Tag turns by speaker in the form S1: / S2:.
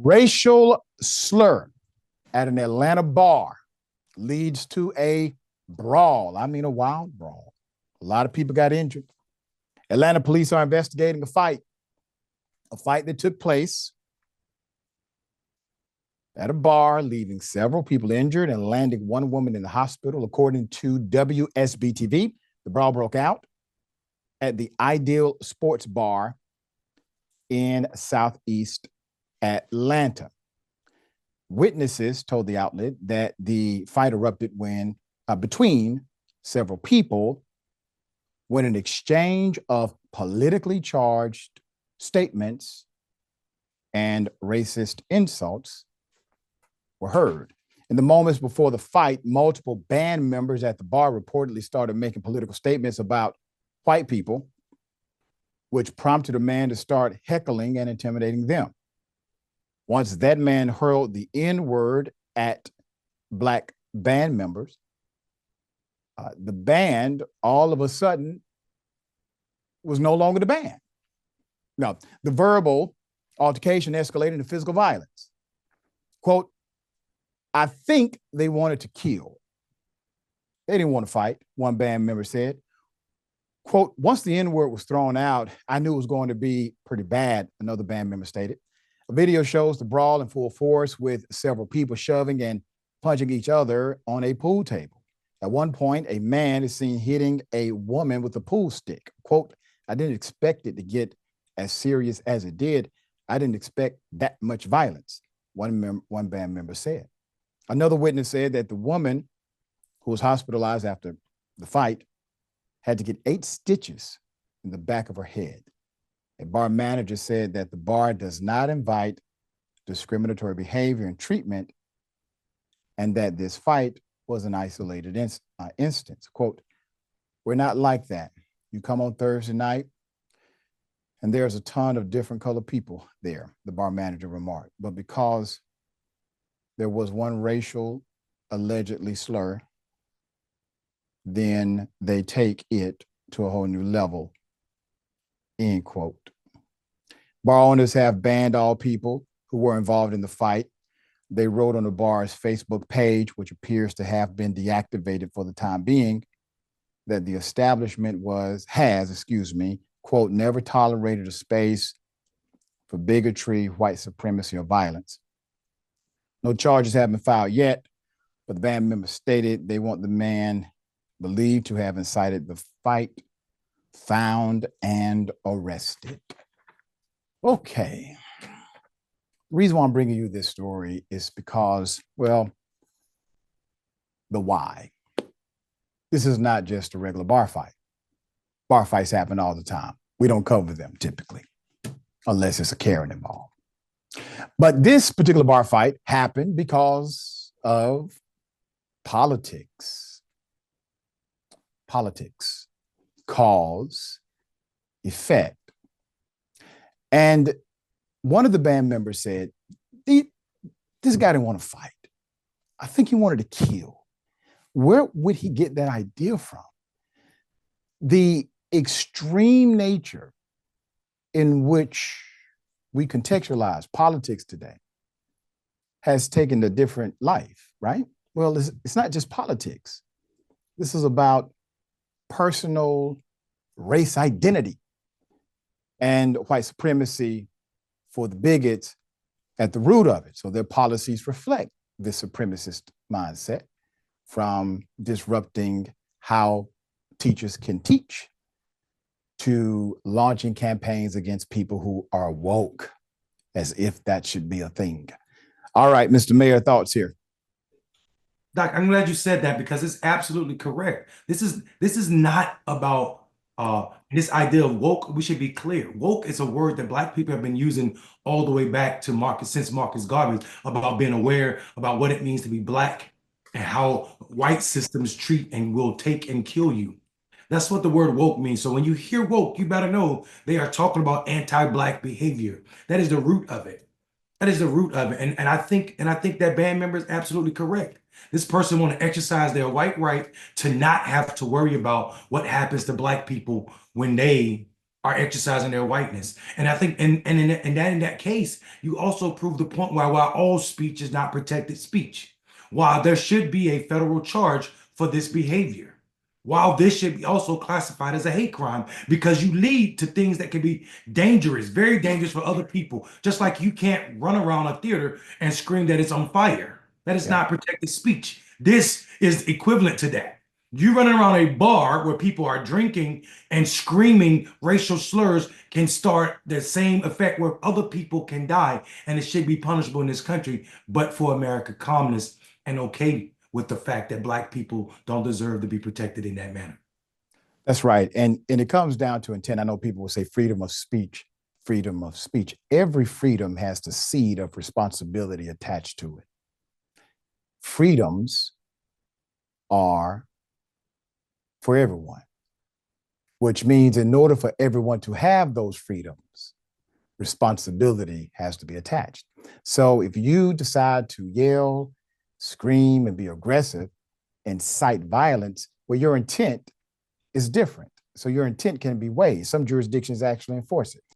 S1: Racial slur at an Atlanta bar leads to a brawl. I mean, a wild brawl. A lot of people got injured. Atlanta police are investigating a fight that took place at a bar, leaving several people injured and landing one woman in the hospital. According to WSB-TV, the brawl broke out at the Ideal Sports Bar in Southeast Atlanta. Witnesses told the outlet that the fight erupted between several people when an exchange of politically charged statements and racist insults were heard. In the moments before the fight, multiple band members at the bar reportedly started making political statements about white people, which prompted a man to start heckling and intimidating them. Once that man hurled the N-word at Black band members, the band all of a sudden was no longer the band. Now, the verbal altercation escalated into physical violence. Quote, I think they wanted to kill. They didn't want to fight, one band member said. Quote, once the N-word was thrown out, I knew it was going to be pretty bad, another band member stated. A video shows the brawl in full force with several people shoving and punching each other on a pool table. At one point, a man is seen hitting a woman with a pool stick. Quote, I didn't expect it to get as serious as it did. I didn't expect that much violence, one band member said. Another witness said that the woman who was hospitalized after the fight had to get 8 stitches in the back of her head. A bar manager said that the bar does not invite discriminatory behavior and treatment, and that this fight was an isolated instance. Quote, we're not like that. You come on Thursday night, and there's a ton of different colored people there, the bar manager remarked. But because there was one racial allegedly slur, then they take it to a whole new level, end quote. Bar owners have banned all people who were involved in the fight. They wrote on the bar's Facebook page, which appears to have been deactivated for the time being, that the establishment has, quote, never tolerated a space for bigotry, white supremacy, or violence. No charges have been filed yet, but the band members stated they want the man believed to have incited the fight found and arrested. Okay. The reason why I'm bringing you this story is because, well, the why. This is not just a regular bar fight. Bar fights happen all the time. We don't cover them typically, unless it's a Karen involved. But this particular bar fight happened because of politics. Politics, cause, effect. And one of the band members said, this guy didn't want to fight. I think he wanted to kill. Where would he get that idea from? The extreme nature in which we contextualize politics today has taken a different life, right? Well, it's not just politics. This is about personal race identity and white supremacy for the bigots at the root of it. So their policies reflect this supremacist mindset, from disrupting how teachers can teach to launching campaigns against people who are woke, as if that should be a thing. All right, Mr. Mayor, thoughts here.
S2: Doc, I'm glad you said that, because it's absolutely correct. This is not about this idea of woke. We should be clear. Woke is a word that Black people have been using all the way back to since Marcus Garvey, about being aware about what it means to be Black and how white systems treat and will take and kill you. That's what the word woke means. So when you hear woke, you better know they are talking about anti-Black behavior. That is the root of it. That is the root of it. And I think that band member is absolutely correct. This person want to exercise their white right to not have to worry about what happens to Black people when they are exercising their whiteness. And I think, in that case, you also prove the point why while all speech is not protected speech, while there should be a federal charge for this behavior, while this should be also classified as a hate crime because you lead to things that can be dangerous, very dangerous for other people. Just like you can't run around a theater and scream that it's on fire. That is
S1: Yeah.
S2: not protected speech. This is equivalent to that. You running around a bar where people are drinking and screaming racial slurs can start the same effect where other people can die, and it should be punishable in this country, but for America calmness and okay with the fact that Black people don't deserve to be protected in that manner.
S1: That's right. And it comes down to intent. I know people will say freedom of speech, freedom of speech. Every freedom has the seed of responsibility attached to it. Freedoms are for everyone, which means in order for everyone to have those freedoms, responsibility has to be attached. So if you decide to yell, scream, and be aggressive, incite violence, well, your intent is different. So your intent can be weighed. Some jurisdictions actually enforce it.